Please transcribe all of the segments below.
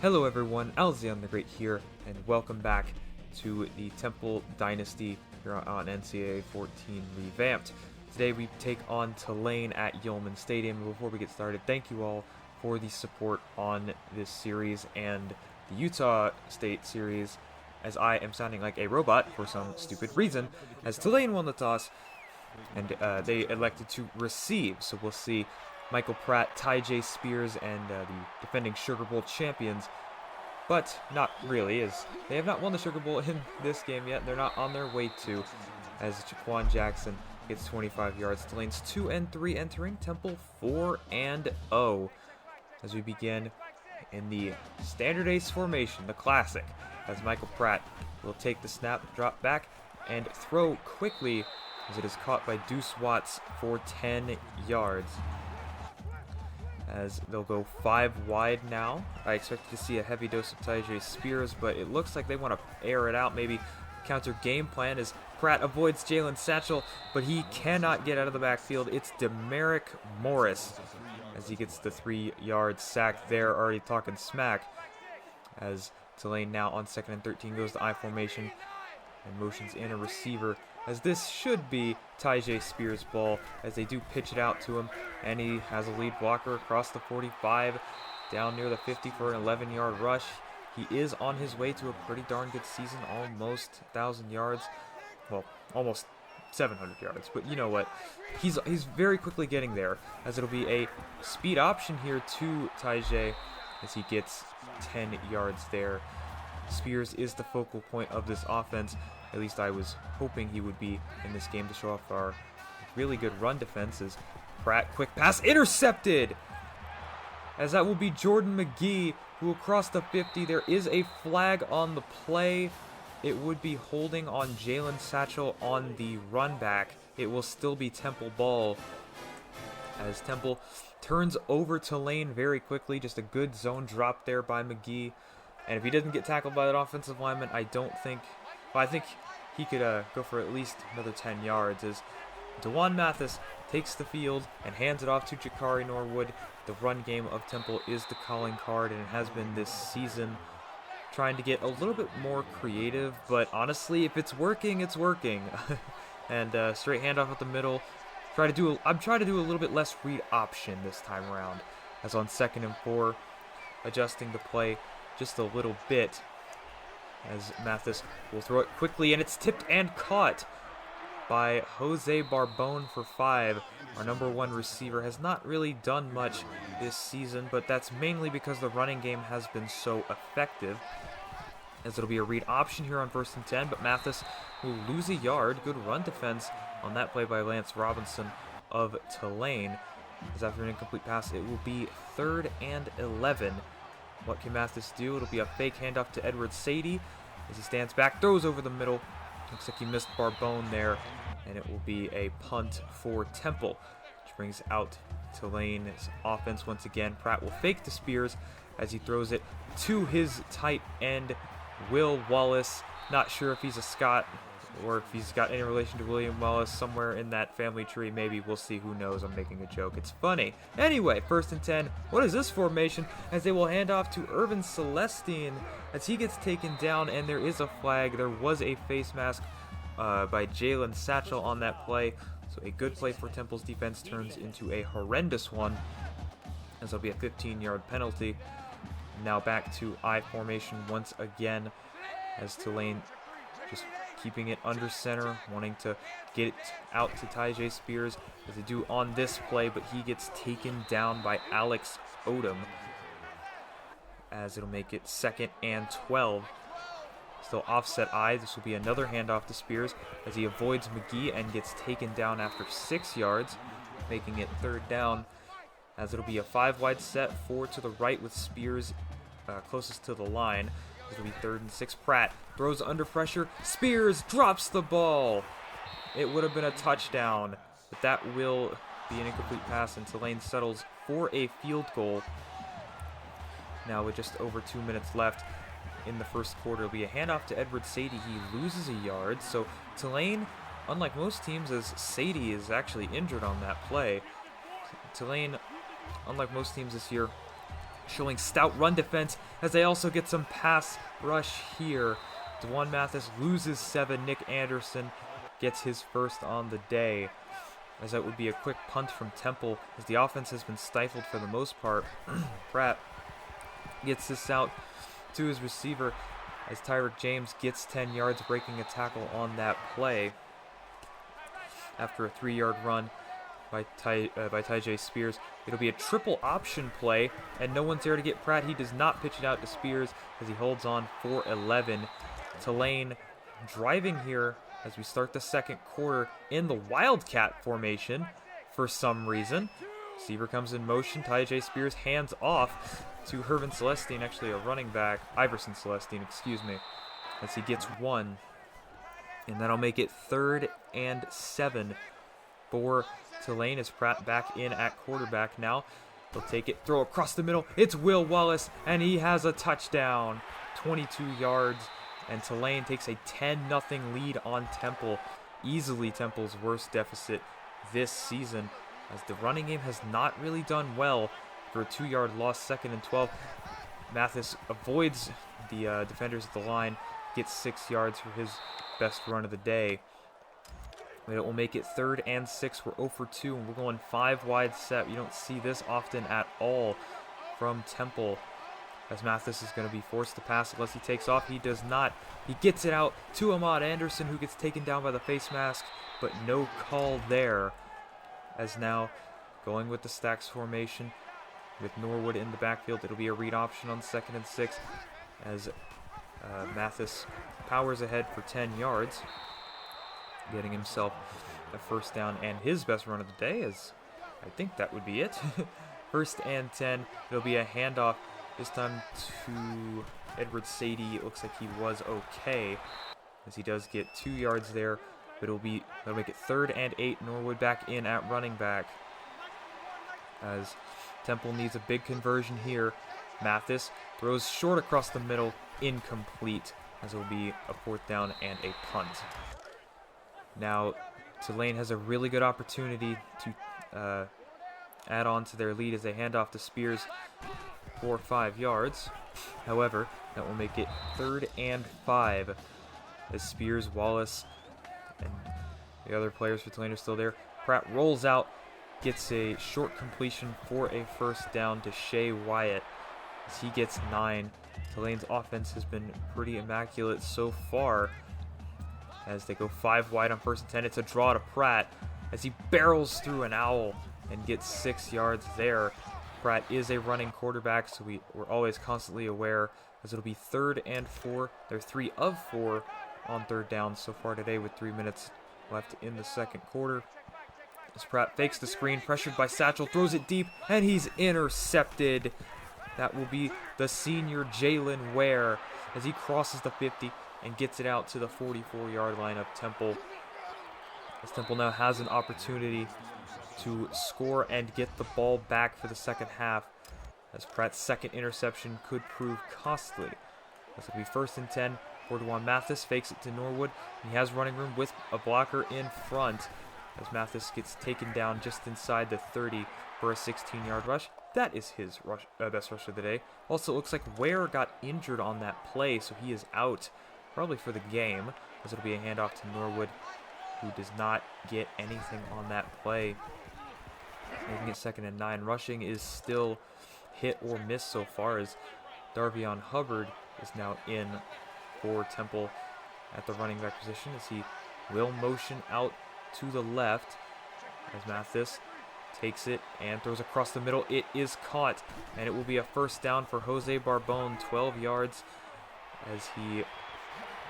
Hello everyone, Alzion the Great here, and welcome back to the Temple Dynasty here on NCAA 14 Revamped. Today we take on Tulane at Yulman Stadium. Before we get started, thank you all for the support on this series and the Utah State series, as I am sounding like a robot for some stupid reason, as Tulane won the toss and they elected to receive. So we'll see Michael Pratt, Tyjae Spears, and the defending Sugar Bowl champions. But not really, as they have not won the Sugar Bowl in this game yet. They're not on their way to, as Jaquan Jackson gets 25 yards. Tulane's 2-3 entering, Temple 4-0. As we begin in the standard ace formation, the classic, as Michael Pratt will take the snap, drop back, and throw quickly as it is caught by Deuce Watts for 10 yards. As they'll go 5 wide now. I expected to see a heavy dose of Tyjae Spears, but it looks like they want to air it out, maybe counter game plan, as Pratt avoids Jalen Satchel, but he cannot get out of the backfield. It's Demerick Morris as he gets the 3-yard sack there, already talking smack, as Tulane now on 2nd and 13 goes to I formation and motions in a receiver, as this should be Tyjae Spears' ball, as they do pitch it out to him, and he has a lead blocker across the 45, down near the 50 for an 11-yard rush. He is on his way to a pretty darn good season, almost 1,000 yards, well, almost 700 yards, but you know what, he's very quickly getting there, as it'll be a speed option here to Tyjae, as he gets 10 yards there. Spears is the focal point of this offense. At least I was hoping he would be in this game to show off our really good run defense. As Pratt, quick pass, intercepted! As that will be Jordan McGee, who will cross the 50. There is a flag on the play. It would be holding on Jalen Satchel on the run back. It will still be Temple ball, as Temple turns over Tulane very quickly. Just a good zone drop there by McGee. And if he doesn't get tackled by that offensive lineman, I think he could go for at least another 10 yards, as DeJuan Mathis takes the field and hands it off to Jakari Norwood. The run game of Temple is the calling card, and it has been this season, trying to get a little bit more creative, but honestly, if it's working, it's working. And straight handoff at the middle. I'm trying to do a little bit less read option this time around, as on 2nd and 4, adjusting the play just a little bit, as Mathis will throw it quickly, and it's tipped and caught by Jose Barbone for 5. Our number 1 receiver has not really done much this season, but that's mainly because the running game has been so effective, as it'll be a read option here on 1st and 10, but Mathis will lose a yard. Good run defense on that play by Lance Robinson of Tulane, as after an incomplete pass, it will be 3rd and 11. What can Mathis do? It'll be a fake handoff to Edward Sadie as he stands back, throws over the middle. Looks like he missed Barbone there, and it will be a punt for Temple, which brings out Tulane's offense once again. Pratt will fake to Spears as he throws it to his tight end, Will Wallace. Not sure if he's a Scot or if he's got any relation to William Wallace, somewhere in that family tree, maybe. We'll see. Who knows? I'm making a joke. It's funny. Anyway, 1st and 10. What is this formation? As they will hand off to Irvin Celestine as he gets taken down, and there is a flag. There was a face mask by Jalen Satchel on that play. So a good play for Temple's defense turns into a horrendous one, as there'll be a 15-yard penalty. Now back to I formation once again, as Tulane just keeping it under center, wanting to get it out to Tyjae Spears, as they do on this play, but he gets taken down by Alex Odom, as it'll make it 2nd and 12. Still offset I. This will be another handoff to Spears, as he avoids McGee and gets taken down after 6 yards, making it 3rd down, as it'll be a 5 wide set, 4 to the right with Spears closest to the line. It'll be 3rd and 6. Pratt throws under pressure. Spears drops the ball. It would have been a touchdown, but that will be an incomplete pass, and Tulane settles for a field goal. Now with just over 2 minutes left in the first quarter, it'll be a handoff to Edward Sadie. He loses a yard, so Tulane, unlike most teams, as Sadie is actually injured on that play, Tulane, unlike most teams this year, showing stout run defense as they also get some pass rush here. Dwan Mathis loses 7. Nick Anderson gets his first on the day, as that would be a quick punt from Temple as the offense has been stifled for the most part. Pratt gets this out to his receiver as Tyreek James gets 10 yards, breaking a tackle on that play after a 3-yard run by Tyjae Spears. It'll be a triple option play, and no one's there to get Pratt. He does not pitch it out to Spears as he holds on for 11. Tulane driving here as we start the second quarter in the Wildcat formation for some reason. Receiver comes in motion. Tyjae Spears hands off to Hervin Celestine, actually a running back. Iverson Celestine, excuse me, as he gets 1. And that'll make it 3rd and 7 for Tulane as Pratt back in at quarterback now. They'll take it, throw across the middle. It's Will Wallace, and he has a touchdown. 22 yards, and Tulane takes a 10-0 lead on Temple. Easily Temple's worst deficit this season, as the running game has not really done well. For a 2-yard loss, 2nd and 12. Mathis avoids the defenders at the line, gets 6 yards for his best run of the day. It will make it 3rd and 6. We're 0 for 2, and we're going 5 wide set. You don't see this often at all from Temple, as Mathis is going to be forced to pass unless he takes off. He does not. He gets it out to Ahmad Anderson, who gets taken down by the face mask, but no call there. As now going with the stacks formation with Norwood in the backfield. It'll be a read option on 2nd and 6 as Mathis powers ahead for 10 yards, getting himself a first down and his best run of the day, as I think that would be it. 1st and 10. It'll be a handoff this time to Edward Sadie. It looks like he was okay, as he does get 2 yards there, but that'll make it 3rd and 8. Norwood back in at running back, as Temple needs a big conversion here. Mathis throws short across the middle, incomplete, as it will be a 4th down and a punt. Now Tulane has a really good opportunity to add on to their lead as they hand off to Spears for 5 yards. However, that will make it 3rd and 5 as Spears, Wallace, and the other players for Tulane are still there. Pratt rolls out, gets a short completion for a first down to Shea Wyatt as he gets 9. Tulane's offense has been pretty immaculate so far as they go 5 wide on 1st and 10. It's a draw to Pratt as he barrels through an owl and gets 6 yards there. Pratt is a running quarterback, so we're always constantly aware, as it'll be 3rd and 4. They're 3 of 4 on 3rd down so far today with 3 minutes left in the second quarter. As Pratt fakes the screen, pressured by Satchel, throws it deep, and he's intercepted. That will be the senior Jalen Ware as he crosses the 50 and gets it out to the 44-yard line of Temple. As Temple now has an opportunity to score and get the ball back for the second half, as Pratt's second interception could prove costly. This will be 1st and 10. Dwan Mathis fakes it to Norwood, and he has running room with a blocker in front, as Mathis gets taken down just inside the 30 for a 16-yard rush. That is his best rush of the day. Also, it looks like Ware got injured on that play, so he is out probably for the game, as it'll be a handoff to Norwood, who does not get anything on that play. Making it 2nd and 9. Rushing is still hit or miss so far, as Darvion Hubbard is now in for Temple at the running back position, as he will motion out to the left as Mathis takes it and throws across the middle. It is caught, and it will be a first down for Jose Barbone, 12 yards, as he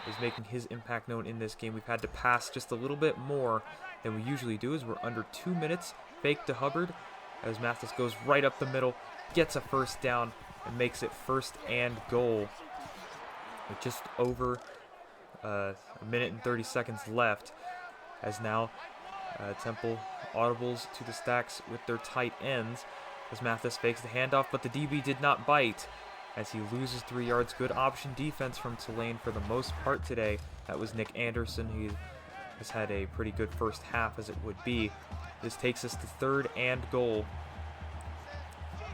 is making his impact known in this game. We've had to pass just a little bit more than we usually do, as we're under 2 minutes. Fake to Hubbard as Mathis goes right up the middle, gets a first down, and makes it 1st and goal with just over a minute and 30 seconds left, as now Temple audibles to the stacks with their tight ends as Mathis fakes the handoff, but the DB did not bite as he loses 3 yards. Good option defense from Tulane for the most part today. That was Nick Anderson. He has had a pretty good first half, as it would be. This takes us to 3rd and goal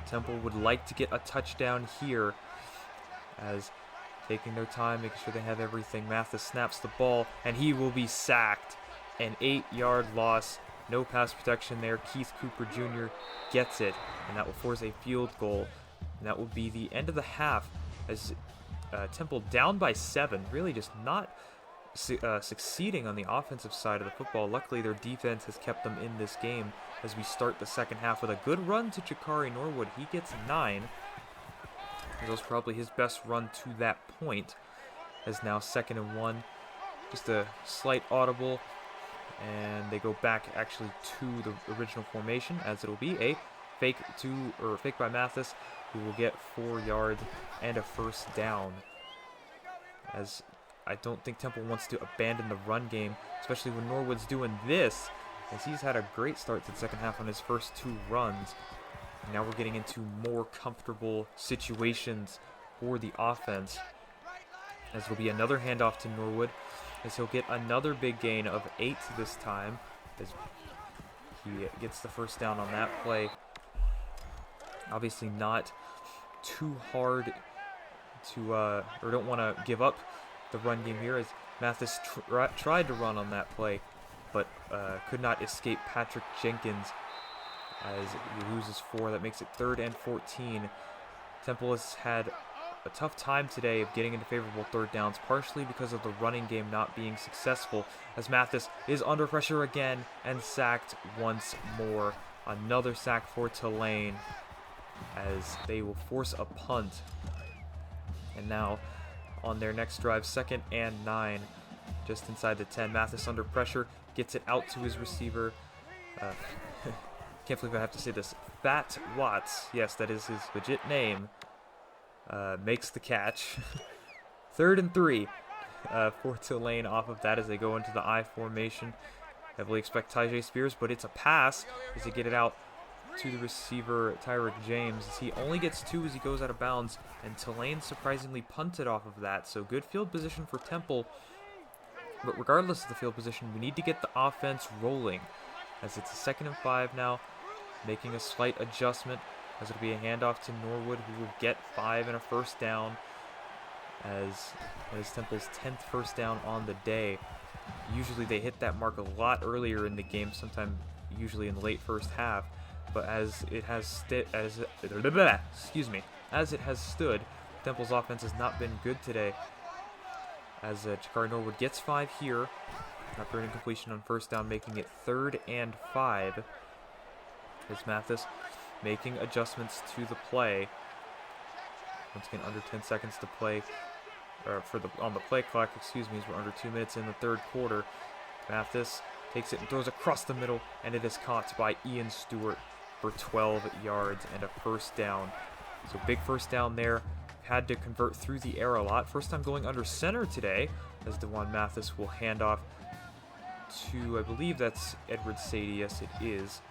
Temple would like to get a touchdown here, as taking their time, making sure they have everything. Mathis snaps the ball, and he will be sacked. An 8-yard loss. No pass protection there. Keith Cooper Jr. gets it, and that will force a field goal. And that will be the end of the half, as Temple down by 7. Really just not succeeding on the offensive side of the football. Luckily, their defense has kept them in this game as we start the second half with a good run to Jakari Norwood. He gets 9. That was probably his best run to that point, as now 2nd and 1. Just a slight audible, and they go back actually to the original formation, as it'll be a fake by Mathis, who will get 4 yards and a first down. As I don't think Temple wants to abandon the run game, especially when Norwood's doing this, as he's had a great start to the second half on his first 2 runs. Now we're getting into more comfortable situations for the offense, as it'll be another handoff to Norwood, as he'll get another big gain of 8 this time, as he gets the first down on that play. Obviously not too hard to, or don't want to give up the run game here, as Mathis tried to run on that play, but could not escape Patrick Jenkins, as he loses 4. That makes it 3rd and 14. Temple has had a tough time today of getting into favorable 3rd downs, partially because of the running game not being successful, as Mathis is under pressure again and sacked once more. Another sack for Tulane, as they will force a punt. And now on their next drive, 2nd and 9, just inside the 10. Mathis under pressure, gets it out to his receiver. Can't believe I have to say this. Fat Watts, yes, that is his legit name, makes the catch. 3rd and 3 for Tulane off of that, as they go into the I formation. Heavily expect Tyjae Spears, but it's a pass as they get it out to the receiver, Tyreek James, as he only gets 2 as he goes out of bounds, and Tulane surprisingly punted off of that. So good field position for Temple, but regardless of the field position, we need to get the offense rolling, as it's a 2nd and 5 now, making a slight adjustment, as it'll be a handoff to Norwood, who will get 5 and a first down, as that is Temple's 10th first down on the day. Usually they hit that mark a lot earlier in the game, sometime usually in the late first half, but as it has stood, Temple's offense has not been good today, as Jakari Norwood gets 5 here after an incompletion on first down, making it 3rd and 5. As Mathis making adjustments to the play. Once again, under 10 seconds to play, on the play clock, excuse me, as we're under 2 minutes in the 3rd quarter. Mathis takes it and throws across the middle, and it is caught by Ian Stewart for 12 yards and a first down. So big first down there. Had to convert through the air a lot. First time going under center today, as DeJuan Mathis will hand off to, I believe that's Edward Sadie. Yes, it is.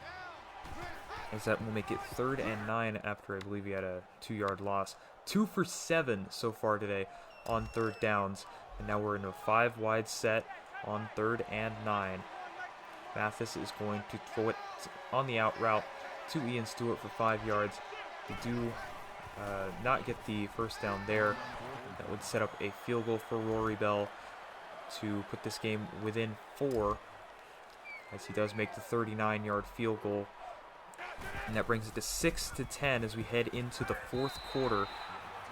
As that will make it 3rd and 9 after I believe he had a 2-yard loss. 2 for 7 so far today on 3rd downs. And now we're in a 5-wide set on 3rd and 9. Mathis is going to throw it on the out route to Ian Stewart for 5 yards. They do not get the first down there. That would set up a field goal for Rory Bell to put this game within 4, as he does make the 39-yard field goal. And that brings it to 6-10 as we head into the 4th quarter.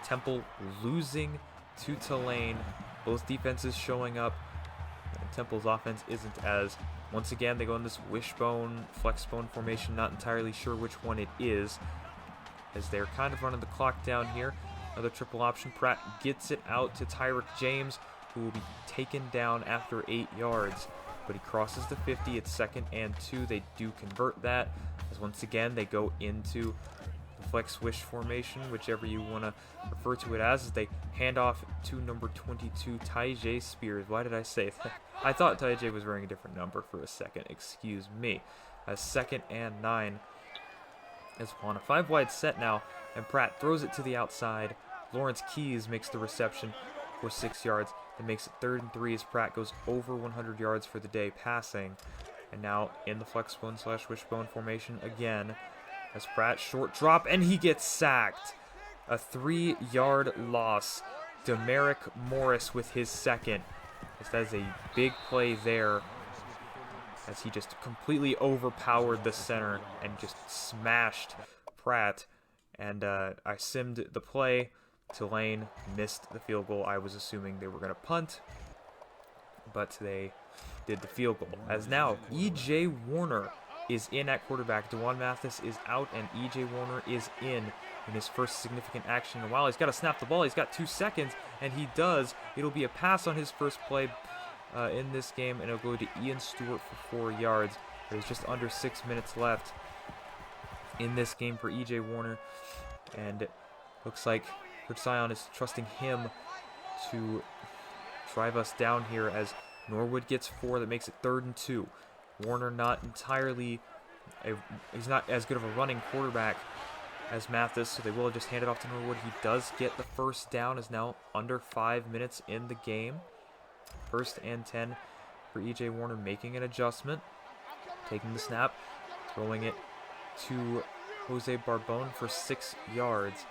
Temple losing to Tulane. Both defenses showing up. And Temple's offense isn't as. Once again, they go in this wishbone, flexbone formation. Not entirely sure which one it is, as they're kind of running the clock down here. Another triple option. Pratt gets it out to Tyreek James, who will be taken down after 8 yards. But he crosses the 50. It's 2nd and 2. They do convert that, as once again they go into the flex wish formation, whichever you want to refer to it as they hand off to number 22, Tyjae Spears. Why did I say that? I thought Tyjae was wearing a different number for a second. Excuse me. As 2nd and 9. As on a 5-wide set now, and Pratt throws it to the outside. Lawrence Keys makes the reception for 6 yards. It makes it 3rd and 3 as Pratt goes over 100 yards for the day passing. And now in the flexbone / wishbone formation again, As Pratt, short drop, and he gets sacked. A 3-yard loss. Demerick Morris with his second. That is a big play there, as he just completely overpowered the center and just smashed Pratt. And I simmed the play. Tulane missed the field goal. I was assuming they were going to punt, but they did the field goal. As now, E.J. Warner is in at quarterback. Dewan Mathis is out, and E.J. Warner is in his first significant action in a while. He's got to snap the ball. He's got 2 seconds, and he does. It'll be a pass on his first play in this game, and it'll go to Ian Stewart for 4 yards. There's just under 6 minutes left in this game for E.J. Warner, and it looks like Coach Sion is trusting him to drive us down here as Norwood gets 4. That makes it 3rd and 2. Warner not entirely, he's not as good of a running quarterback as Mathis, so they will just hand it off to Norwood. He does get the first down, is now under 5 minutes in the game. 1st and 10 for E.J. Warner, making an adjustment, taking the snap, throwing it to Jose Barbone for 6 yards.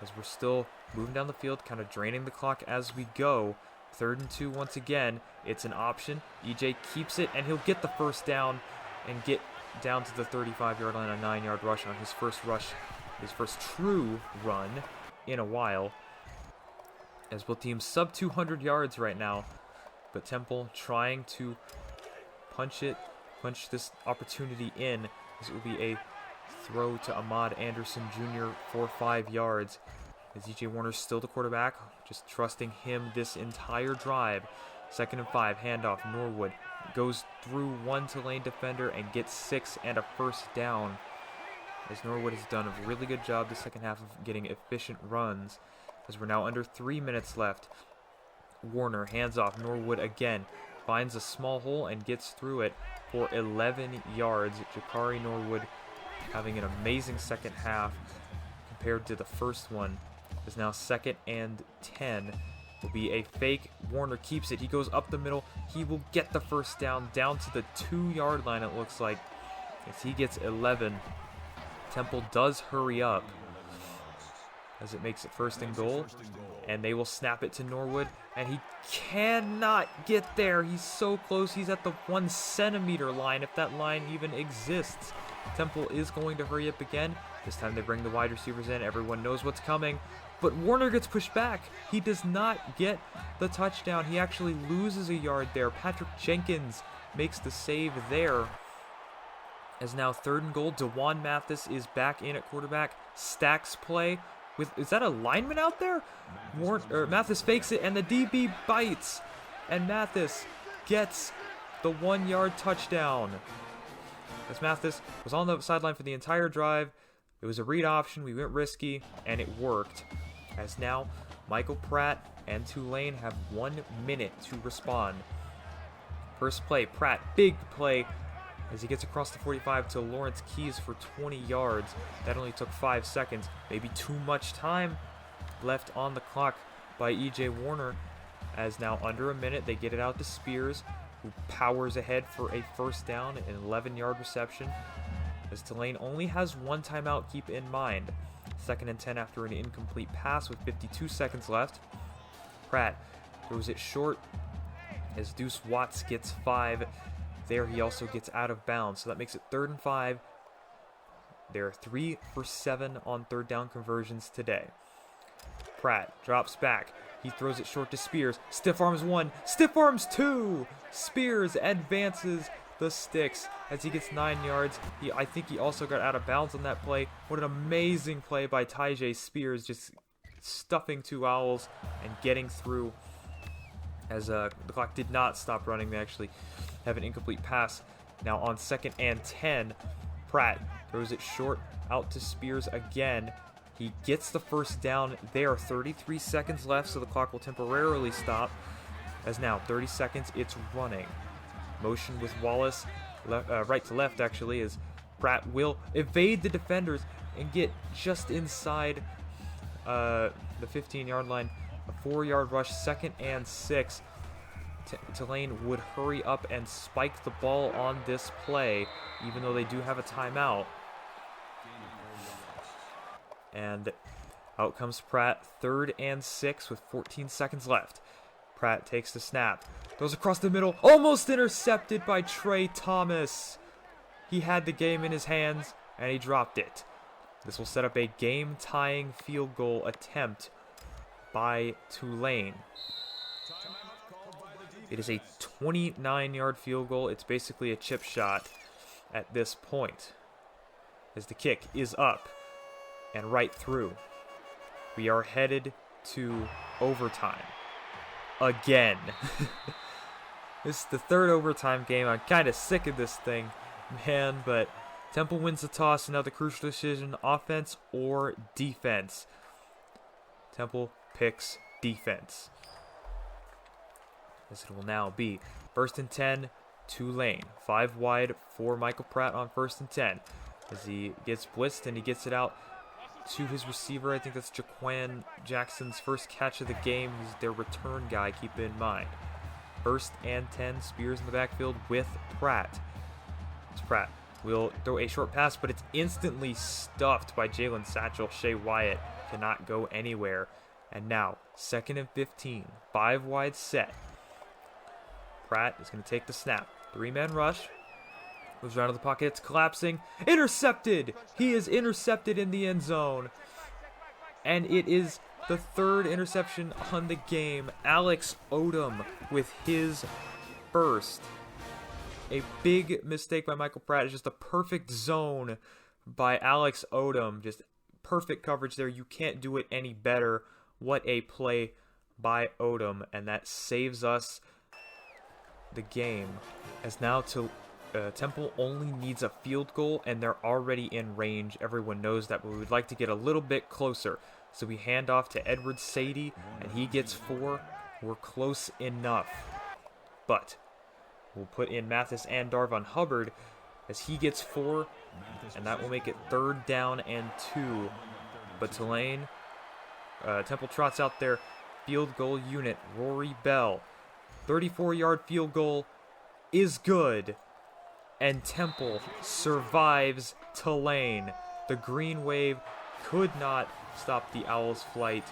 As we're still moving down the field, kind of draining the clock as we go. 3rd and 2 once again. It's an option. EJ keeps it, and he'll get the first down and get down to the 35-yard line, a 9-yard rush on his first true run in a while. As both teams sub 200 yards right now, but Temple trying to punch this opportunity in. This will be a throw to Ahmad Anderson Jr. for 5 yards. As EJ Warner's still the quarterback, just trusting him this entire drive. 2nd and 5, handoff, Norwood goes through one Tulane defender and gets 6 and a first down. As Norwood has done a really good job the second half of getting efficient runs. As we're now under 3 minutes left. Warner hands off, Norwood again finds a small hole and gets through it for 11 yards. Jakari Norwood having an amazing second half compared to the first one. Is now 2nd and 10. Will be a fake. Warner keeps it. He goes up the middle. He will get the first down to the 2-yard line, it looks like, as he gets 11. Temple does hurry up as it makes it 1st and goal, and they will snap it to Norwood, and he cannot get there. He's so close. He's at the 1 centimeter line, if that line even exists. Temple is going to hurry up again. This time they bring the wide receivers in. Everyone knows what's coming. But Warner gets pushed back. He does not get the touchdown. He actually loses a yard there. Patrick Jenkins makes the save there. As now 3rd and goal. Dewan Mathis is back in at quarterback. Stacks play. Is that a lineman out there? Mathis fakes it, and the DB bites. And Mathis gets the 1-yard touchdown. As Mathis was on the sideline for the entire drive. It was a read option. We went risky, and it worked. As now, Michael Pratt and Tulane have 1 minute to respond. First play, Pratt, big play, as he gets across the 45 to Lawrence Keys for 20 yards. That only took 5 seconds. Maybe too much time left on the clock by E.J. Warner. As now under a minute, they get it out to Spears, who powers ahead for a first down, an 11-yard reception. As Tulane only has 1 timeout, keep in mind. 2nd and 10 after an incomplete pass with 52 seconds left. Pratt throws it short as Deuce Watts gets 5. There he also gets out of bounds, so that makes it 3rd and 5. They're 3 for 7 on 3rd down conversions today. Pratt drops back. He throws it short to Spears. Stiff arms 1, stiff arms 2. Spears advances the sticks as he gets 9 yards. I think he also got out of bounds on that play. What an amazing play by Tyjae. Spears just stuffing 2 Owls and getting through as the clock did not stop running. They actually have an incomplete pass. Now on 2nd and 10, Pratt throws it short out to Spears again. He gets the first down there. 33 seconds left, so the clock will temporarily stop. As now 30 seconds, it's running. Motion with Wallace, right to left actually, as Pratt will evade the defenders and get just inside the 15-yard line. A 4-yard rush, 2nd and 6. Tulane would hurry up and spike the ball on this play, even though they do have a timeout. And out comes Pratt, 3rd and 6 with 14 seconds left. Pratt takes the snap, goes across the middle, almost intercepted by Trey Thomas. He had the game in his hands, and he dropped it. This will set up a game-tying field goal attempt by Tulane. It is a 29-yard field goal. It's basically a chip shot at this point, as the kick is up and right through. We are headed to overtime again. This is the 3rd overtime game. I'm kind of sick of this thing, man, but Temple wins the toss. Another crucial decision, offense or defense. Temple picks defense, as it will now be 1st and 10, Tulane. 5 wide for Michael Pratt on 1st and 10. As he gets blitzed and he gets it out to his receiver. I think that's Jaquan Jackson's first catch of the game. He's their return guy, keep in mind. 1st and 10, Spears in the backfield with Pratt. It's Pratt will throw a short pass, but it's instantly stuffed by Jalen Satchel. Shea Wyatt cannot go anywhere. And now, 2nd and 15, 5 wide set. Pratt is going to take the snap. 3-man rush. Moves around to the pocket. It's collapsing. Intercepted! He is intercepted in the end zone. And it is the 3rd interception on the game. Alex Odom with his first. A big mistake by Michael Pratt. It's just a perfect zone by Alex Odom. Just perfect coverage there. You can't do it any better. What a play by Odom. And that saves us the game, as now Temple only needs a field goal, and they're already in range. Everyone knows that, but we would like to get a little bit closer. So we hand off to Edward Sadie, and he gets 4. We're close enough. But we'll put in Mathis and Darvon Hubbard, as he gets 4, and that will make it 3rd down and 2. But Tulane, Temple trots out their field goal unit, Rory Bell. 34-yard field goal is good, and Temple survives Tulane. The Green Wave could not stop the Owls' flight,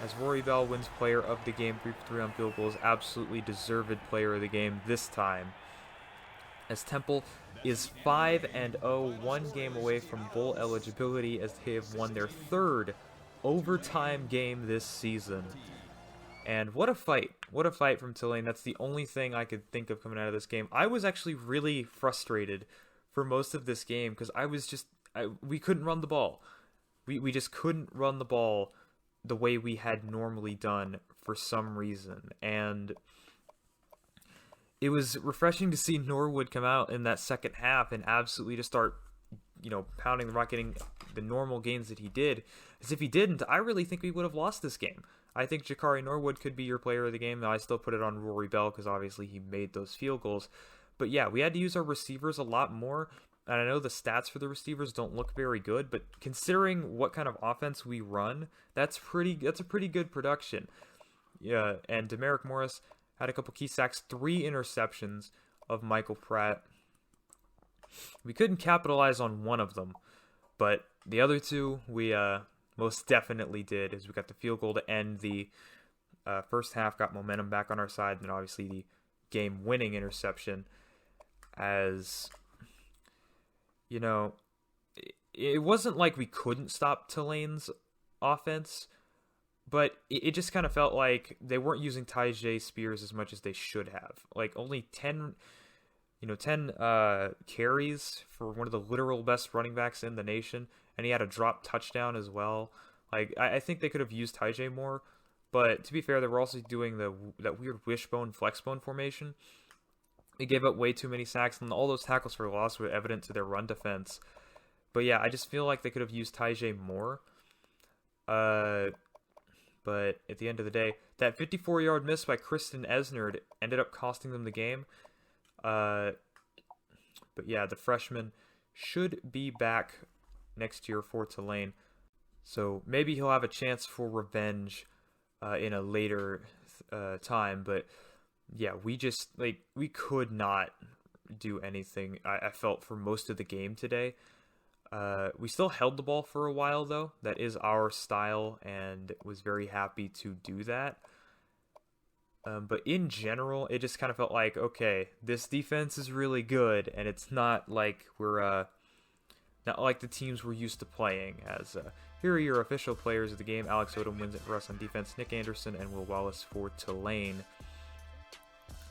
as Rory Bell wins player of the game, 3 for 3 on field goals. Absolutely deserved player of the game this time, as Temple is 5-0, 1 game away from bowl eligibility, as they have won their 3rd overtime game this season. And what a fight. What a fight from Tulane. That's the only thing I could think of coming out of this game. I was actually really frustrated for most of this game, because we couldn't run the ball. We just couldn't run the ball the way we had normally done for some reason. And it was refreshing to see Norwood come out in that second half and absolutely just start, pounding the rock, getting the normal gains that he did. As if he didn't, I really think we would have lost this game. I think Jakari Norwood could be your player of the game. Now, I still put it on Rory Bell because obviously he made those field goals. But yeah, we had to use our receivers a lot more. And I know the stats for the receivers don't look very good, but considering what kind of offense we run, that's a pretty good production. Yeah, and Demerick Morris had a couple key sacks, 3 interceptions of Michael Pratt. We couldn't capitalize on one of them, but the other 2 we most definitely did, as we got the field goal to end the first half, got momentum back on our side, and then obviously the game-winning interception, as, it wasn't like we couldn't stop Tulane's offense, but it just kind of felt like they weren't using Tyjae Spears as much as they should have. Like, only 10 carries for one of the literal best running backs in the nation, and he had a drop touchdown as well. Like, I think they could have used Tyjae more, but to be fair, they were also doing that weird wishbone flexbone formation. They gave up way too many sacks, and all those tackles for loss were evident to their run defense. But yeah, I just feel like they could have used Tyjae more. But at the end of the day, that 54-yard miss by Kristen Esnerd ended up costing them the game. But yeah, the freshman should be back next year for Tulane. So maybe he'll have a chance for revenge in a later time. But yeah, we could not do anything, I felt, for most of the game today. We still held the ball for a while, though. That is our style, and was very happy to do that. But in general, it just kind of felt like, okay, this defense is really good, and it's not like we're not like the teams we're used to playing. As here are your official players of the game. Alex Odom wins it for us on defense. Nick Anderson and Will Wallace for Tulane.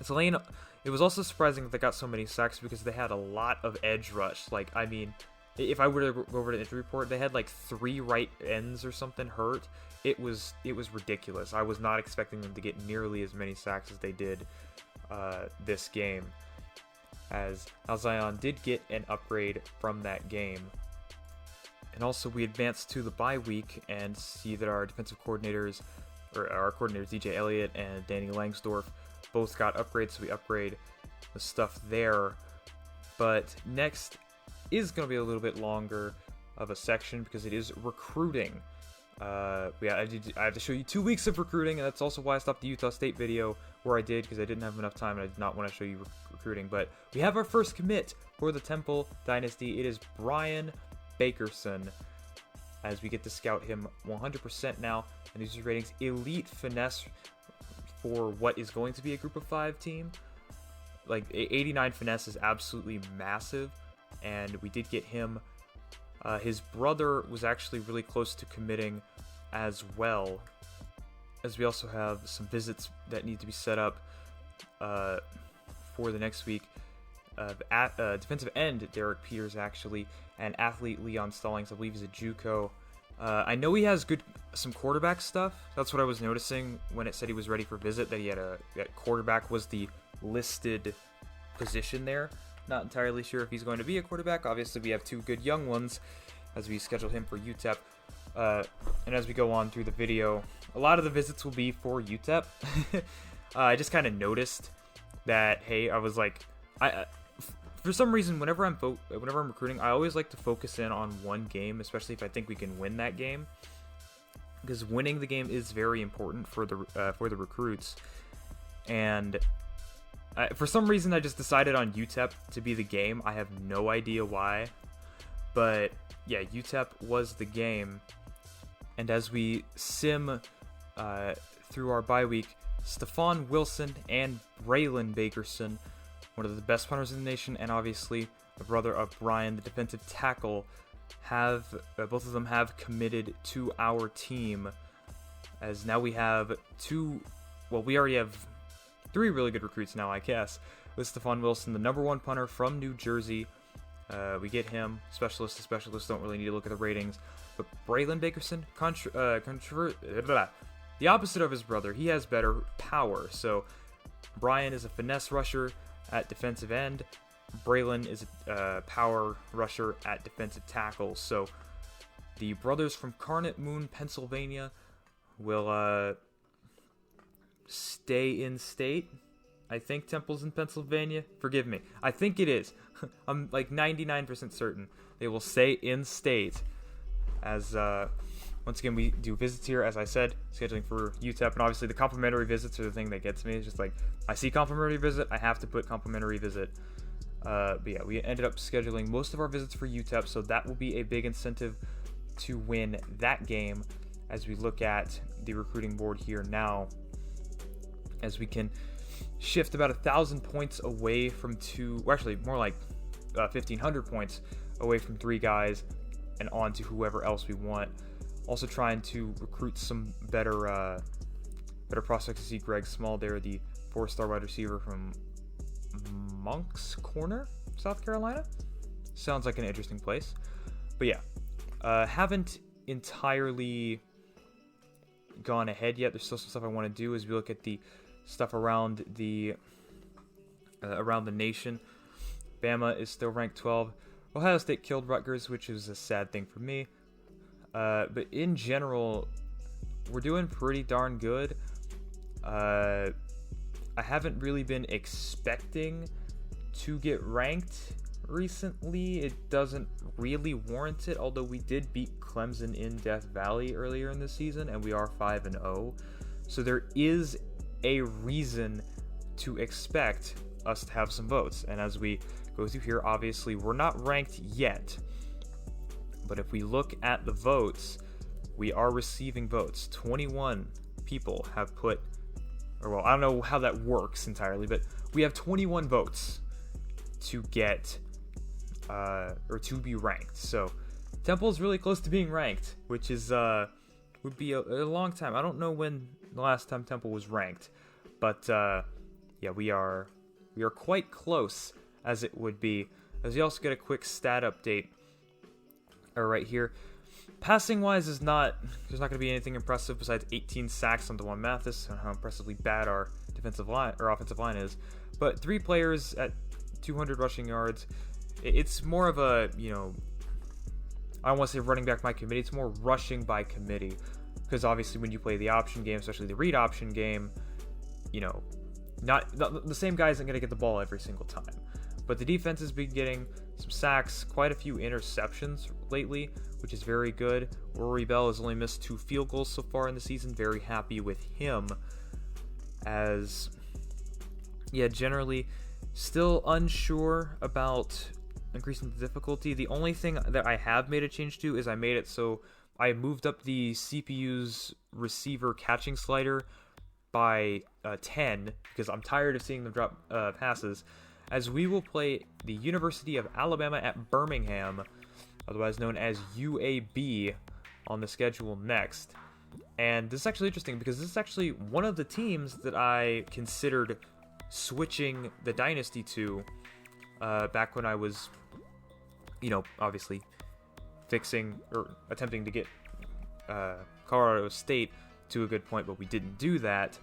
Tulane, it was also surprising that they got so many sacks because they had a lot of edge rush. Like, I mean, if I were to go over to the injury report, they had like 3 right ends or something hurt. It was ridiculous. I was not expecting them to get nearly as many sacks as they did this game, as Alzion did get an upgrade from that game. And also we advanced to the bye week and see that our defensive coordinators, or our coordinators DJ Elliott and Danny Langsdorff, both got upgrades, so we upgrade the stuff there. But next is going to be a little bit longer of a section because it is recruiting. I have to show you 2 weeks of recruiting, and that's also why I stopped the Utah State video where I did, because I didn't have enough time and I did not want to show you recruiting. But we have our first commit for the Temple Dynasty. It is Brian Bakerson, as we get to scout him 100% now, and these ratings elite finesse for what is going to be a group of 5 team. Like 89 finesse is absolutely massive, and we did get him. His brother was actually really close to committing as well, as we also have some visits that need to be set up for the next week. Defensive end Derek Peters, actually, and athlete Leon Stallings, I believe he's a JUCO. I know he has some quarterback stuff. That's what I was noticing when it said he was ready for visit, that he had that quarterback was the listed position there. Not entirely sure if he's going to be a quarterback. Obviously, we have 2 good young ones as we schedule him for UTEP. And as we go on through the video, a lot of the visits will be for UTEP. I just kind of noticed that, hey, I was like, for some reason, whenever I'm recruiting, I always like to focus in on one game, especially if I think we can win that game, because winning the game is very important for the recruits. And for some reason, I just decided on UTEP to be the game. I have no idea why, but yeah, UTEP was the game. And as we sim through our bye week, Stephon Wilson and Braylon Bakerson, one of the best punters in the nation, and obviously the brother of Brian, the defensive tackle, both of them have committed to our team. As now we have we already have 3 really good recruits now, I guess, with Stephon Wilson, the number 1 punter from New Jersey. We get him. Specialists to specialists don't really need to look at the ratings. But Braylon Bakerson, the opposite of his brother, he has better power. So Brian is a finesse rusher at defensive end. Braylon is a power rusher at defensive tackle. So the brothers from Garnet Moon, Pennsylvania, will stay in state. I think Temple's in Pennsylvania. Forgive me. I think it is. I'm like 99% certain they will stay in state. As once again, we do visits here, as I said, scheduling for UTEP, and obviously the complimentary visits are the thing that gets me. It's just like, I see complimentary visit, I have to put complimentary visit. But yeah, we ended up scheduling most of our visits for UTEP, so that will be a big incentive to win that game as we look at the recruiting board here now, as we can shift about 1,000 points away from actually more like 1,500 points away from 3 guys and on to whoever else we want. Also trying to recruit some better prospects. To see Greg Small there, the 4-star wide receiver from Moncks Corner, South Carolina. Sounds like an interesting place. But yeah, haven't entirely gone ahead yet. There's still some stuff I want to do as we look at the stuff around the nation. Bama is still ranked 12. Ohio State killed Rutgers, which is a sad thing for me. But in general, we're doing pretty darn good. I haven't really been expecting to get ranked recently. It doesn't really warrant it, although we did beat Clemson in Death Valley earlier in the season, and we are 5-0. So there is a reason to expect us to have some votes. And as we go through here, obviously we're not ranked yet, But if we look at the votes, we are receiving votes. 21 people have put, or well, I don't know how that works entirely, but we have 21 votes to get, or to be ranked. So Temple's really close to being ranked, which is, would be a long time. I don't know when the last time Temple was ranked, but yeah, we are quite close as it would be. As you also get a quick stat update right here. Passing wise there's not going to be anything impressive besides 18 sacks on DeJuan Mathis and how impressively bad our defensive line or offensive line is. But 3 players at 200 rushing yards. It's more of a, I don't want to say running back by committee, it's more rushing by committee. Because obviously when you play the option game, especially the read option game, not the same guy isn't going to get the ball every single time. But the defense has been getting some sacks, quite a few interceptions lately, which is very good. Rory Bell has only missed 2 field goals so far in the season. Very happy with him. As, yeah, generally still unsure about increasing the difficulty. The only thing that I have made a change to is I made it so I moved up the CPU's receiver catching slider by 10 because I'm tired of seeing them drop passes, as we will play the University of Alabama at Birmingham, otherwise known as UAB, on the schedule next. And this is actually interesting because this is actually one of the teams that I considered switching the Dynasty to back when I was, obviously fixing or attempting to get Colorado State to a good point, but we didn't do that.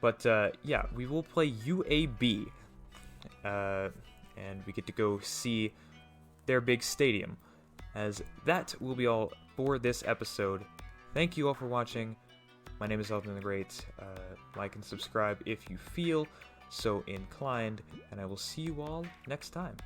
But yeah, we will play UAB, and we get to go see their big stadium. As that will be all for this episode. Thank you all for watching. My name is Elton the Great. Like and subscribe if you feel so inclined, and I will see you all next time.